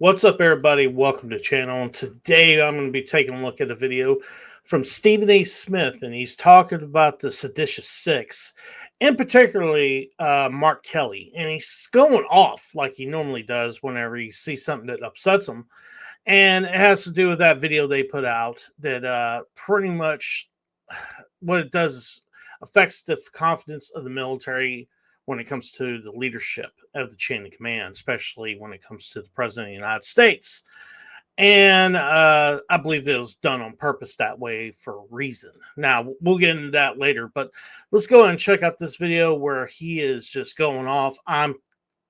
What's up, everybody? Welcome to the channel. And today I'm going to be taking a look at a video from Stephen A. Smith, and he's talking about the Seditious Six, and particularly Mark Kelly. And he's going off like he normally does whenever he sees something that upsets him. And it has to do with that video they put out that pretty much what it does is affects the confidence of the military when it comes to the leadership of the chain of command, especially when it comes to the president of the United States. And I believe that it was done on purpose that way for a reason. Now, we'll get into that later, but let's go ahead and check out this video where he is just going off. I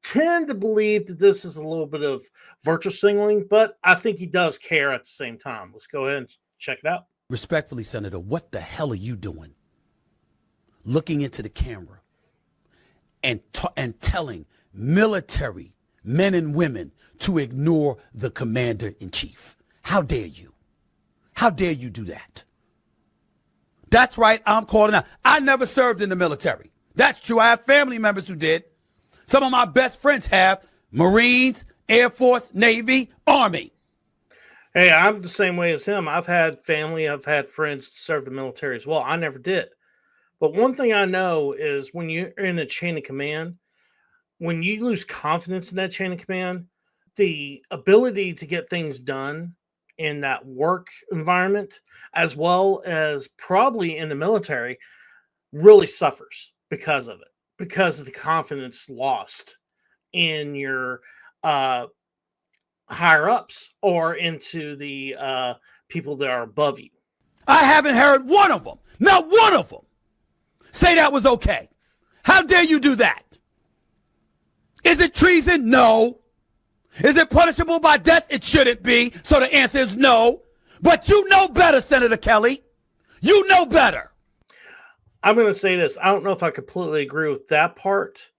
tend to believe that this is a little bit of virtue signaling, but I think he does care at the same time. Let's go ahead and check it out. Respectfully, Senator, what the hell are you doing? Looking into the camera and telling military men and women to ignore the commander-in-chief. How dare you? How dare you do that? That's right, I'm calling out. I never served in the military. That's true. I have family members who did. Some of my best friends have. Marines, Air Force, Navy, Army. Hey, I'm the same way as him. I've had family, I've had friends serve the military as well. I never did. But one thing I know is when you're in a chain of command, when you lose confidence in that chain of command, the ability to get things done in that work environment, as well as probably in the military, really suffers because of it, because of the confidence lost in your higher ups or into the people that are above you. I haven't heard one of them, not one of them, say that was okay. How dare you do that? Is it treason? No. Is it punishable by death? It shouldn't be. So the answer is no. But you know better, Senator Kelly. You know better. I'm going to say this. I don't know if I completely agree with that part,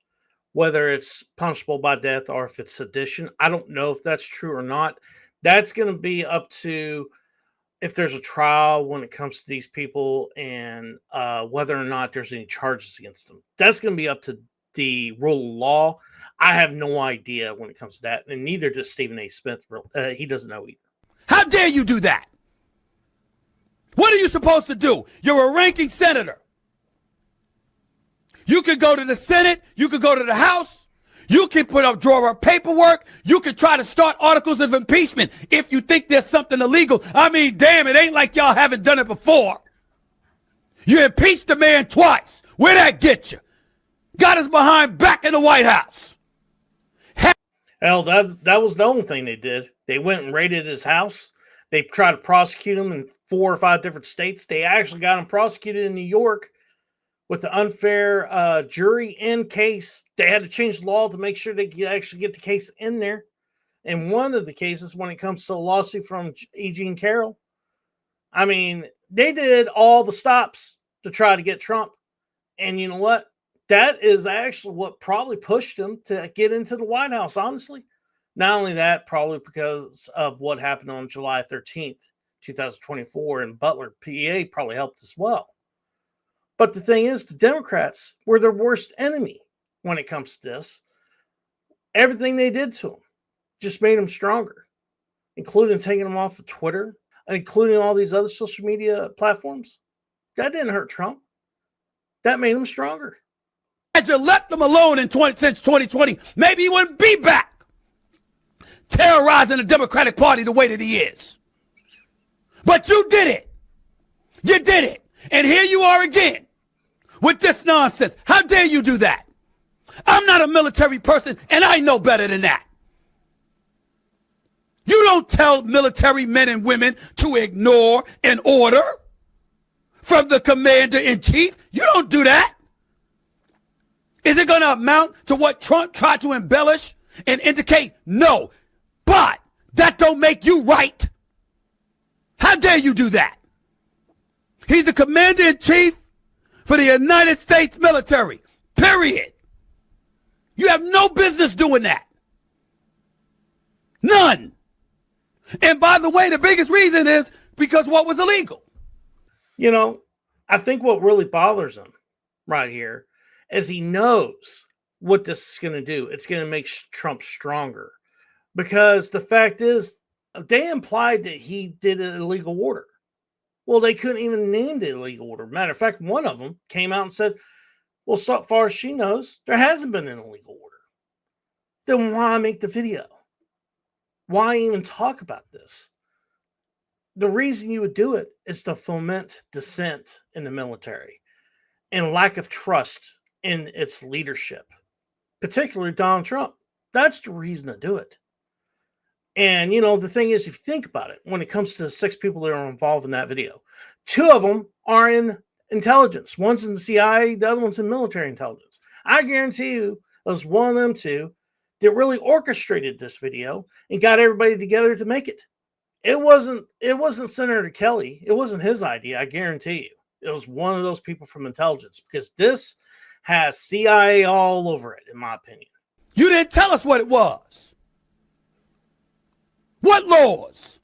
whether it's punishable by death or if it's sedition. I don't know if that's true or not. That's going to be up to if there's a trial when it comes to these people and whether or not there's any charges against them. That's going to be up to the rule of law. I have no idea when it comes to that, and neither does Stephen A. Smith. He doesn't know either. How dare you do that? What are you supposed to do? You're a ranking senator. You could go to the Senate. You could go to the House. You can draw up paperwork. You can try to start articles of impeachment if you think there's something illegal. I mean, damn, it ain't like y'all haven't done it before. You impeached the man twice. Where'd that get you? Got us behind back in the White House. Hell, that was the only thing they did. They went and raided his house. They tried to prosecute him in 4 or 5 different states. They actually got him prosecuted in New York with the unfair jury in case. They had to change the law to make sure they could actually get the case in there. And one of the cases, when it comes to a lawsuit from E. Jean Carroll, I mean, they did all the stops to try to get Trump. And you know what? That is actually what probably pushed him to get into the White House, honestly. Not only that, probably because of what happened on July 13th, 2024 in Butler, PA, probably helped as well. But the thing is, the Democrats were their worst enemy when it comes to this. Everything they did to him just made him stronger, including taking him off of Twitter, including all these other social media platforms. That didn't hurt Trump. That made him stronger. Had you left him alone since 2020, maybe he wouldn't be back terrorizing the Democratic Party the way that he is. But you did it. You did it. And here you are again with this nonsense. How dare you do that? I'm not a military person, and I know better than that. You don't tell military men and women to ignore an order from the commander-in-chief. You don't do that. Is it going to amount to what Trump tried to embellish and indicate? No. But that don't make you right. How dare you do that? He's the commander-in-chief for the United States military. Period. You have no business doing that. None. And by the way, the biggest reason is because what was illegal. You know, I think what really bothers him right here is he knows what this is going to do. It's going to make Trump stronger. because the fact is, they implied that he did an illegal order. Well, they couldn't even name the illegal order. Matter of fact, one of them came out and said, well, so far as she knows, there hasn't been an illegal order. Then why make the video? Why even talk about this? The reason you would do it is to foment dissent in the military and lack of trust in its leadership, particularly Donald Trump. That's the reason to do it. And, you know, the thing is, if you think about it, when it comes to the 6 people that are involved in that video, 2 of them are in intelligence. One's in the CIA, the other one's in military intelligence. I guarantee you it was one of them 2 that really orchestrated this video and got everybody together to make it. It wasn't Senator Kelly. It wasn't his idea, I guarantee you. It was one of those people from intelligence, because this has CIA all over it, in my opinion. You didn't tell us what it was. What laws?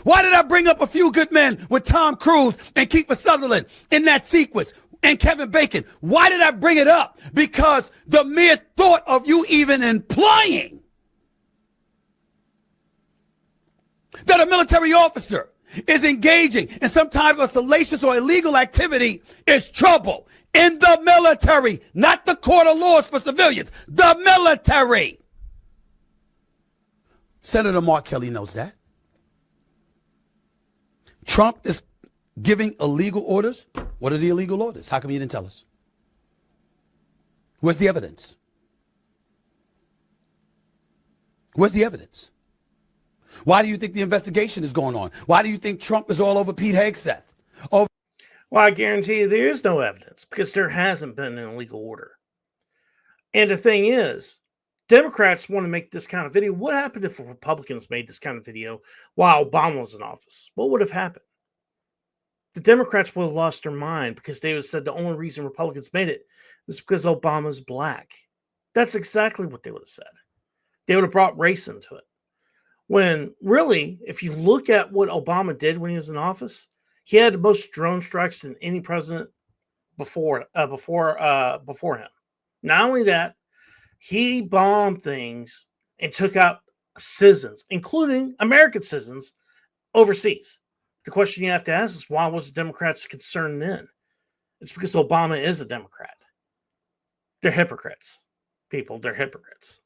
Why did I bring up A Few Good Men with Tom Cruise and Kiefer Sutherland in that sequence and Kevin Bacon? Why did I bring it up? Because the mere thought of you even implying that a military officer is engaging in some type of salacious or illegal activity is trouble in the military, not the court of laws for civilians, the military. Senator Mark Kelly knows that. Trump is giving illegal orders. What are the illegal orders? How come you didn't tell us? Where's the evidence? Where's the evidence? Why do you think the investigation is going on? Why do you think Trump is all over Pete Hegseth? Well, I guarantee you there is no evidence, because there hasn't been an illegal order. And the thing is, Democrats want to make this kind of video. What happened if Republicans made this kind of video while Obama was in office? What would have happened? The Democrats would have lost their mind, because they would have said the only reason Republicans made it is because Obama's black. That's exactly what they would have said. They would have brought race into it. When really, if you look at what Obama did when he was in office, he had the most drone strikes than any president before him. Not only that, he bombed things and took out citizens, including American citizens, overseas. The question you have to ask is, why was the Democrats concerned then? It's because Obama is a Democrat. They're hypocrites. People, they're hypocrites.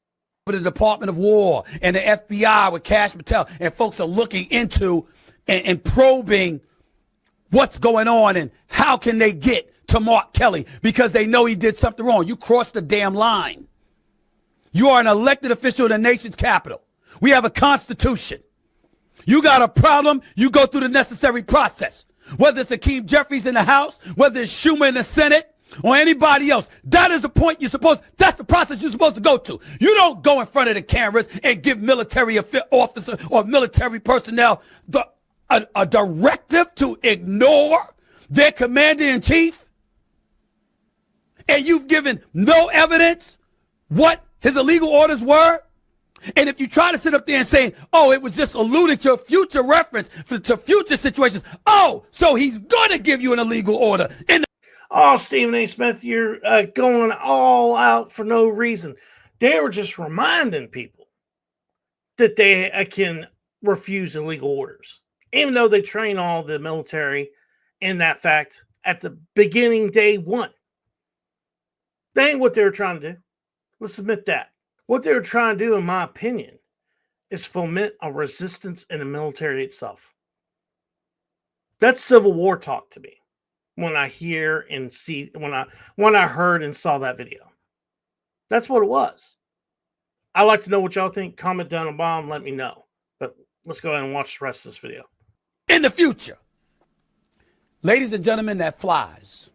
The Department of War and the FBI with Kash Patel, and folks are looking into and probing what's going on and how can they get to Mark Kelly, because they know he did something wrong. You crossed the damn line. You are an elected official in the nation's capital. We have a constitution. You got a problem, you go through the necessary process. Whether it's Hakeem Jeffries in the House, whether it's Schumer in the Senate, or anybody else. That is the point that's the process you're supposed to go to. You don't go in front of the cameras and give military officer or military personnel a directive to ignore their commander-in-chief. And you've given no evidence what his illegal orders were. And if you try to sit up there and say, oh, it was just alluding to a future reference to future situations. Oh, so he's going to give you an illegal order. Oh, Stephen A. Smith, you're going all out for no reason. They were just reminding people that they can refuse illegal orders, even though they train all the military in that fact at the beginning, day one. That ain't what they were trying to do. Let's admit that. What they were trying to do, in my opinion, is foment a resistance in the military itself. That's Civil War talk to me. When I hear and see, when I heard and saw that video, that's what it was. I'd like to know what y'all think. Comment down below and let me know. But let's go ahead and watch the rest of this video. In the future, ladies and gentlemen, that flies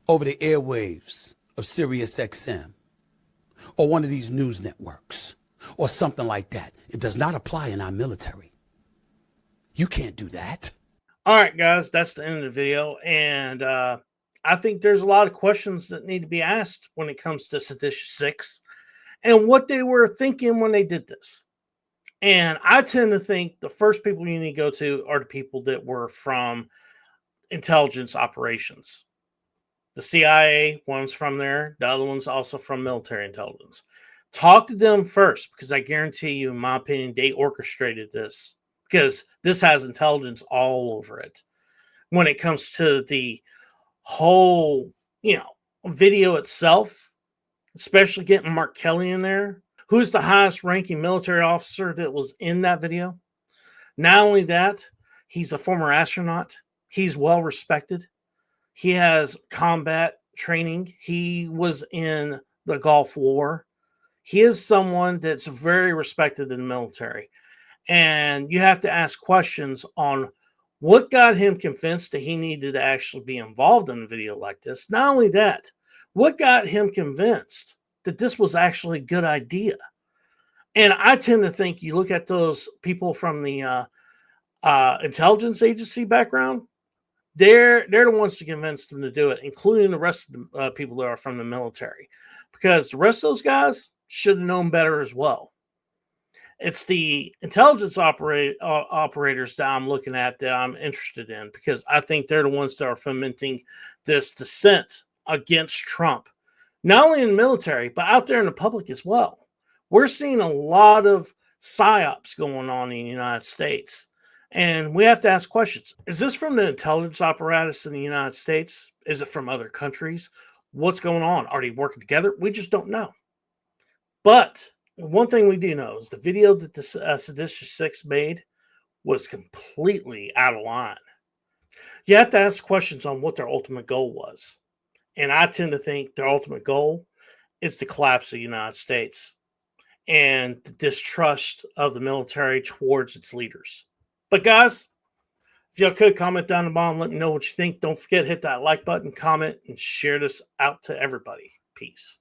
over the airwaves of Sirius XM or one of these news networks or something like that, it does not apply in our military. You can't do that. All right, guys, that's the end of the video. And I think there's a lot of questions that need to be asked when it comes to Sedition 6 and what they were thinking when they did this. And I tend to think the first people you need to go to are the people that were from intelligence operations. The CIA, one's from there. The other one's also from military intelligence. Talk to them first, because I guarantee you, in my opinion, they orchestrated this, because this has intelligence all over it. When it comes to the whole, video itself, especially getting Mark Kelly in there, who's the highest ranking military officer that was in that video. Not only that, he's a former astronaut. He's well respected. He has combat training. He was in the Gulf War. He is someone that's very respected in the military. And you have to ask questions on what got him convinced that he needed to actually be involved in a video like this. Not only that, what got him convinced that this was actually a good idea? And I tend to think, you look at those people from the intelligence agency background, they're the ones to convince them to do it, including the rest of the people that are from the military, because the rest of those guys should have known better as well. It's the intelligence operators that I'm looking at that I'm interested in, because I think they're the ones that are fomenting this dissent against Trump, not only in the military, but out there in the public as well. We're seeing a lot of psyops going on in the United States. And we have to ask questions. Is this from the intelligence apparatus in the United States? Is it from other countries? What's going on? Are they working together? We just don't know. But one thing we do know is the video that the Sedition 6 made was completely out of line. You have to ask questions on what their ultimate goal was. And I tend to think their ultimate goal is the collapse of the United States and the distrust of the military towards its leaders. But guys, if y'all could comment down the bottom, let me know what you think. Don't forget, hit that like button, comment, and share this out to everybody. Peace.